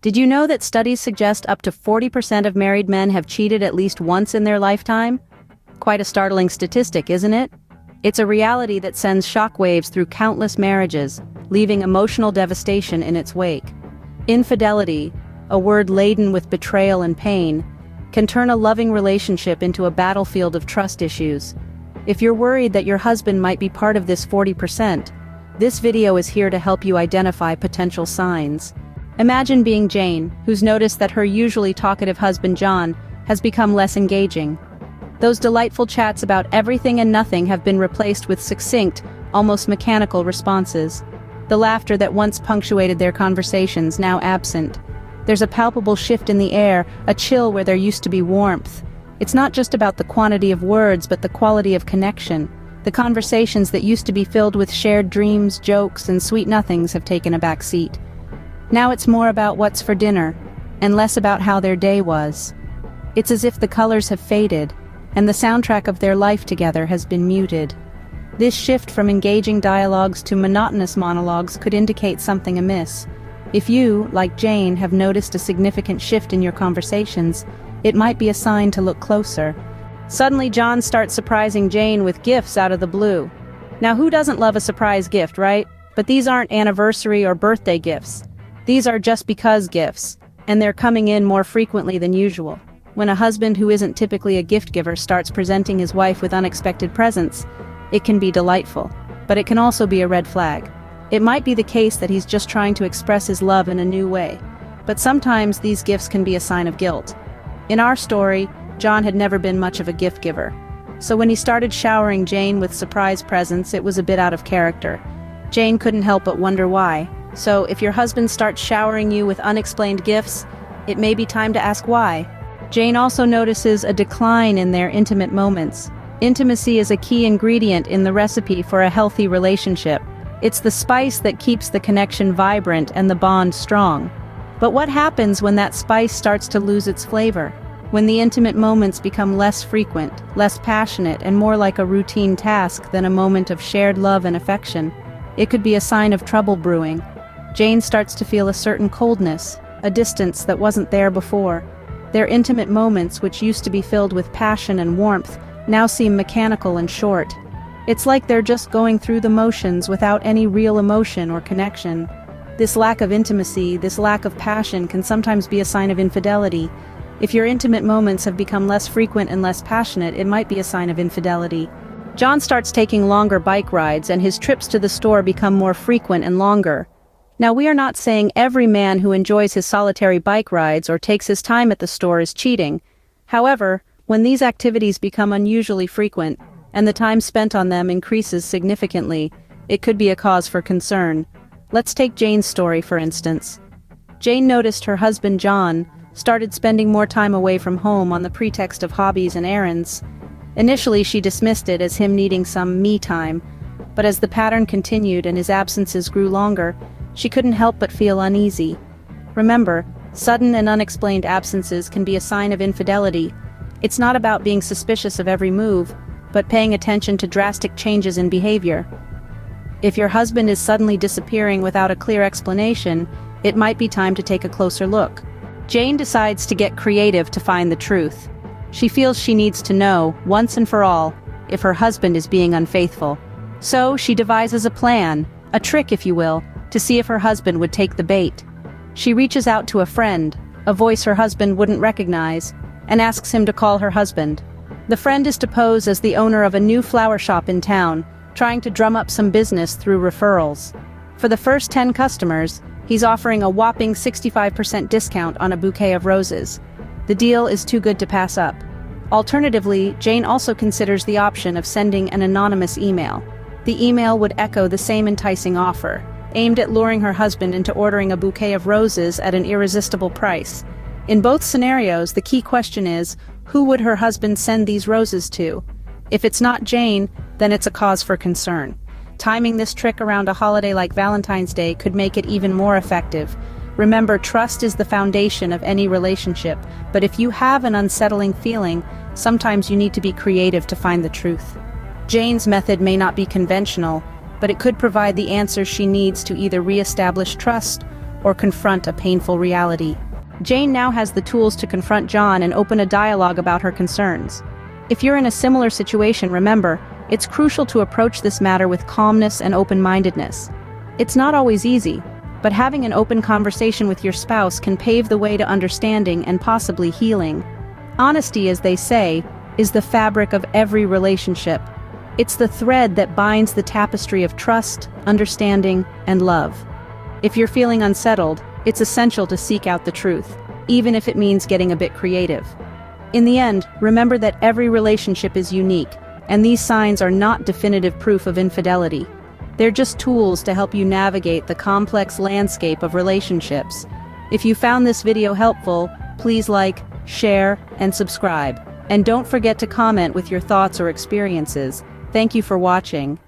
Did you know that studies suggest up to 40% of married men have cheated at least once in their lifetime? Quite a startling statistic, isn't it? It's a reality that sends shockwaves through countless marriages, leaving emotional devastation in its wake. Infidelity, a word laden with betrayal and pain, can turn a loving relationship into a battlefield of trust issues. If you're worried that your husband might be part of this 40%, this video is here to help you identify potential signs. Imagine being Jane, who's noticed that her usually talkative husband John has become less engaging. Those delightful chats about everything and nothing have been replaced with succinct, almost mechanical responses. The laughter that once punctuated their conversations now absent. There's a palpable shift in the air, a chill where there used to be warmth. It's not just about the quantity of words but the quality of connection. The conversations that used to be filled with shared dreams, jokes, and sweet nothings have taken a back seat. Now it's more about what's for dinner, and less about how their day was. It's as if the colors have faded, and the soundtrack of their life together has been muted. This shift from engaging dialogues to monotonous monologues could indicate something amiss. If you, like Jane, have noticed a significant shift in your conversations, it might be a sign to look closer. Suddenly John starts surprising Jane with gifts out of the blue. Now who doesn't love a surprise gift, right? But these aren't anniversary or birthday gifts. These are just because gifts, and they're coming in more frequently than usual. When a husband who isn't typically a gift giver starts presenting his wife with unexpected presents, it can be delightful, but it can also be a red flag. It might be the case that he's just trying to express his love in a new way, but sometimes these gifts can be a sign of guilt. In our story, John had never been much of a gift giver, so when he started showering Jane with surprise presents, it was a bit out of character. Jane couldn't help but wonder why. So if your husband starts showering you with unexplained gifts, it may be time to ask why. Jane also notices a decline in their intimate moments. Intimacy is a key ingredient in the recipe for a healthy relationship. It's the spice that keeps the connection vibrant and the bond strong. But what happens when that spice starts to lose its flavor? When the intimate moments become less frequent, less passionate, and more like a routine task than a moment of shared love and affection? It could be a sign of trouble brewing. Jane starts to feel a certain coldness, a distance that wasn't there before. Their intimate moments, which used to be filled with passion and warmth, now seem mechanical and short. It's like they're just going through the motions without any real emotion or connection. This lack of intimacy, this lack of passion can sometimes be a sign of infidelity. If your intimate moments have become less frequent and less passionate, it might be a sign of infidelity. John starts taking longer bike rides and his trips to the store become more frequent and longer. Now, we are not saying every man who enjoys his solitary bike rides or takes his time at the store is cheating. However, when these activities become unusually frequent, and the time spent on them increases significantly, it could be a cause for concern. Let's take Jane's story, for instance. Jane noticed her husband John started spending more time away from home on the pretext of hobbies and errands. Initially, she dismissed it as him needing some me time, but as the pattern continued and his absences grew longer, she couldn't help but feel uneasy. Remember, sudden and unexplained absences can be a sign of infidelity. It's not about being suspicious of every move, but paying attention to drastic changes in behavior. If your husband is suddenly disappearing without a clear explanation, it might be time to take a closer look. Jane decides to get creative to find the truth. She feels she needs to know, once and for all, if her husband is being unfaithful. So she devises a plan, a trick if you will, to see if her husband would take the bait. She reaches out to a friend, a voice her husband wouldn't recognize, and asks him to call her husband. The friend is to pose as the owner of a new flower shop in town, trying to drum up some business through referrals. For the first 10 customers, he's offering a whopping 65% discount on a bouquet of roses. The deal is too good to pass up. Alternatively, Jane also considers the option of sending an anonymous email. The email would echo the same enticing offer, aimed at luring her husband into ordering a bouquet of roses at an irresistible price. In both scenarios, the key question is, who would her husband send these roses to? If it's not Jane, then it's a cause for concern. Timing this trick around a holiday like Valentine's Day could make it even more effective. Remember, trust is the foundation of any relationship, but if you have an unsettling feeling, sometimes you need to be creative to find the truth. Jane's method may not be conventional, but it could provide the answers she needs to either re-establish trust or confront a painful reality. Jane now has the tools to confront John and open a dialogue about her concerns. If you're in a similar situation, remember, it's crucial to approach this matter with calmness and open-mindedness. It's not always easy, but having an open conversation with your spouse can pave the way to understanding and possibly healing. Honesty, as they say, is the fabric of every relationship. It's the thread that binds the tapestry of trust, understanding, and love. If you're feeling unsettled, it's essential to seek out the truth, even if it means getting a bit creative. In the end, remember that every relationship is unique, and these signs are not definitive proof of infidelity. They're just tools to help you navigate the complex landscape of relationships. If you found this video helpful, please like, share, and subscribe. And don't forget to comment with your thoughts or experiences. Thank you for watching.